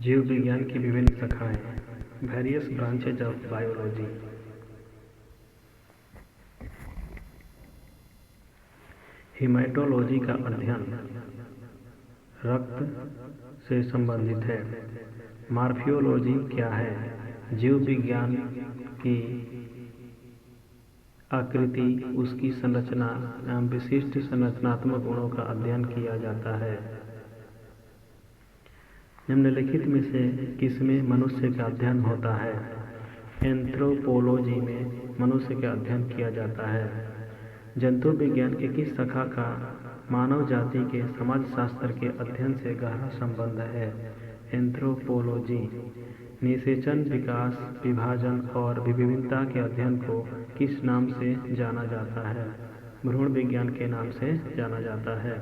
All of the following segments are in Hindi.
जीव विज्ञान की विभिन्न शाखाएं, various branches of biology. Haematology का अध्ययन रक्त से संबंधित है। मॉर्फोलॉजी क्या है? जीव विज्ञान की आकृति, उसकी संरचना एवं विशिष्ट संरचनात्मक गुणों का अध्ययन किया जाता है। निम्नलिखित में से किसमें मनुष्य का अध्ययन होता है? एंथ्रोपोलॉजी में मनुष्य का अध्ययन किया जाता है। जंतु विज्ञान की किस शाखा का मानव जाति के समाजशास्त्र के अध्ययन से गहरा संबंध है? एंथ्रोपोलॉजी। निषेचन, विकास, विभाजन और विभिन्नता के अध्ययन को किस नाम से जाना जाता है? भ्रूण विज्ञान के नाम से जाना जाता है।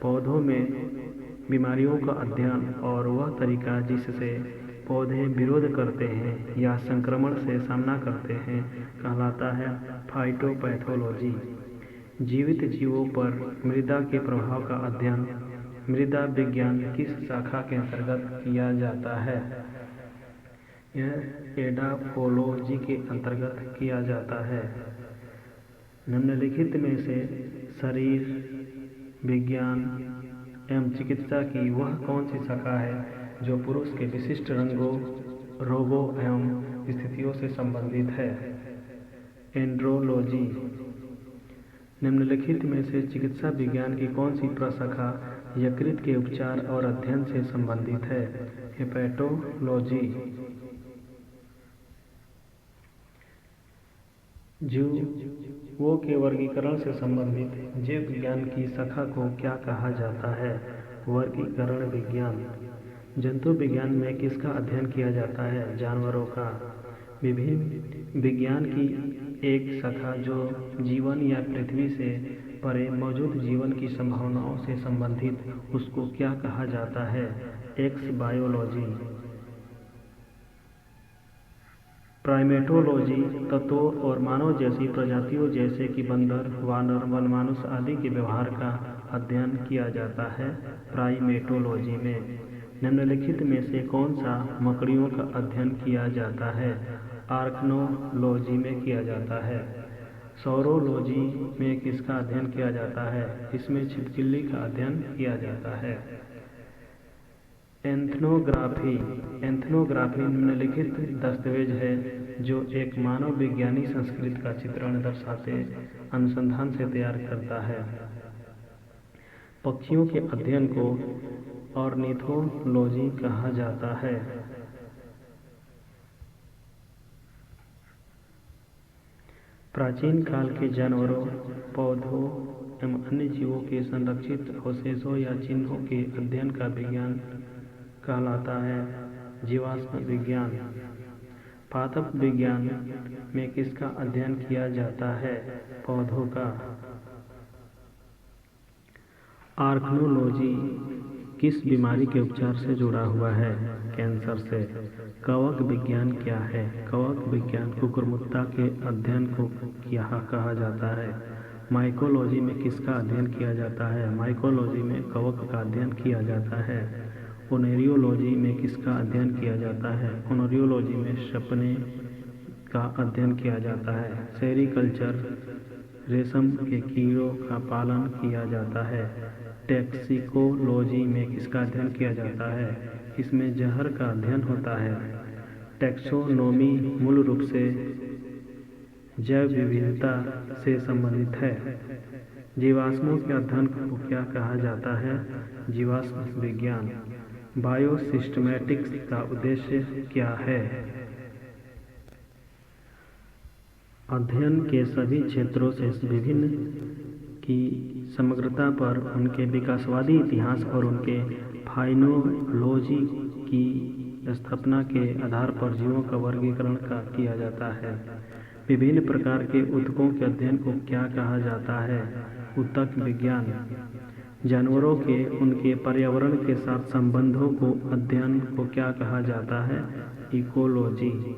पौधों में बीमारियों का अध्ययन और वह तरीका जिससे पौधे विरोध करते हैं या संक्रमण से सामना करते हैं कहलाता है फाइटोपैथोलॉजी। जीवित जीवों पर मृदा के प्रभाव का अध्ययन मृदा विज्ञान किस शाखा के अंतर्गत किया जाता है? यह एडाफोलॉजी के अंतर्गत किया जाता है। निम्नलिखित में से शरीर विज्ञान एवं चिकित्सा की वह कौन सी शाखा है जो पुरुष के विशिष्ट रंगों, रोगों एवं स्थितियों से संबंधित है? एंड्रोलॉजी। निम्नलिखित में से चिकित्सा विज्ञान की कौन सी प्रशाखा यकृत के उपचार और अध्ययन से संबंधित है? हेपेटोलॉजी। जीवों के वर्गीकरण से संबंधित जीव विज्ञान की शाखा को क्या कहा जाता है? वर्गीकरण विज्ञान। जंतु विज्ञान में किसका अध्ययन किया जाता है? जानवरों का। विभिन्न विज्ञान की एक शाखा जो जीवन या पृथ्वी से परे मौजूद जीवन की संभावनाओं से संबंधित, उसको क्या कहा जाता है? X biology. प्राइमेटोलॉजी। तत्वों और मानव जैसी प्रजातियों जैसे कि बंदर, वानर, वनमानुष आदि के व्यवहार का अध्ययन किया जाता है प्राइमेटोलॉजी में। निम्नलिखित में से कौन सा मकड़ियों का अध्ययन किया जाता है? आर्कनोलॉजी में किया जाता है। सौरोलॉजी में किसका अध्ययन किया जाता है? इसमें छिपकली का अध्ययन किया जाता है। एथनोग्राफी। एथनोग्राफी निम्नलिखित दस्तावेज है जो एक मानव विज्ञानी संस्कृति का चित्रण दर्शाते अनुसंधान से तैयार करता है। पक्षियों के अध्ययन को ऑर्निथोलॉजी कहा जाता है। प्राचीन काल के जानवरों, पौधों एवं अन्य जीवों के संरक्षित अवशेषों या चिन्हों के अध्ययन का विज्ञान कहलाता है जीवाश्म विज्ञान। पादप विज्ञान में किसका अध्ययन किया जाता है? पौधों का। आर्कनोलॉजी किस बीमारी के उपचार से जुड़ा हुआ है? कैंसर से। कवक विज्ञान क्या है? कवक विज्ञान कुकुरमुत्ता के अध्ययन को कहा जाता है। माइकोलॉजी में किसका अध्ययन किया जाता है? माइकोलॉजी में कवक का अध्ययन किया जाता है। ओनेरियोलॉजी में किसका अध्ययन किया जाता है? ओनेरियोलॉजी में सपने का अध्ययन किया जाता है। सेरीकल्चर रेशम के कीड़ों का पालन किया जाता है। टैक्सिकोलॉजी में किसका अध्ययन किया जाता है? इसमें जहर का अध्ययन होता है। टैक्सोनोमी मूल रूप से जैव विविधता से संबंधित है। जीवाश्मों के अध्ययन को क्या कहा जाता है? जीवाश्म विज्ञान। बायोसिस्टमैटिक्स का उद्देश्य क्या है? अध्ययन के सभी क्षेत्रों से विभिन्न की समग्रता पर उनके विकासवादी इतिहास और उनके फाइनोलॉजी की स्थापना के आधार पर जीवों का वर्गीकरण किया जाता है। विभिन्न प्रकार के ऊतकों के अध्ययन को क्या कहा जाता है? ऊतक विज्ञान। जानवरों के उनके पर्यावरण के साथ संबंधों को अध्ययन को क्या कहा जाता है? इकोलॉजी।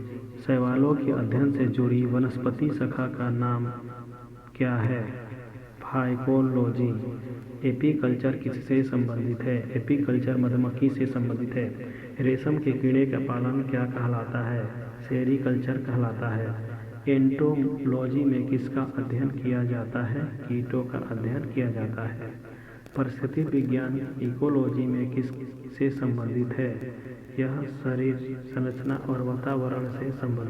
शैवालों के अध्ययन से जुड़ी वनस्पति शाखा का नाम क्या है? हाइकोलॉजी। एपीकल्चर किससे संबंधित है? एपीकल्चर मधुमक्खी से संबंधित है। रेशम के कीड़े का पालन क्या कहलाता है? सेरीकल्चर कहलाता है। एंटोमोलॉजी में किसका अध्ययन किया जाता है? कीटों का अध्ययन किया जाता है। परिस्थिति विज्ञान इकोलॉजी में किससे संबंधित है? यह शरीर संरचना और वातावरण से संबंधित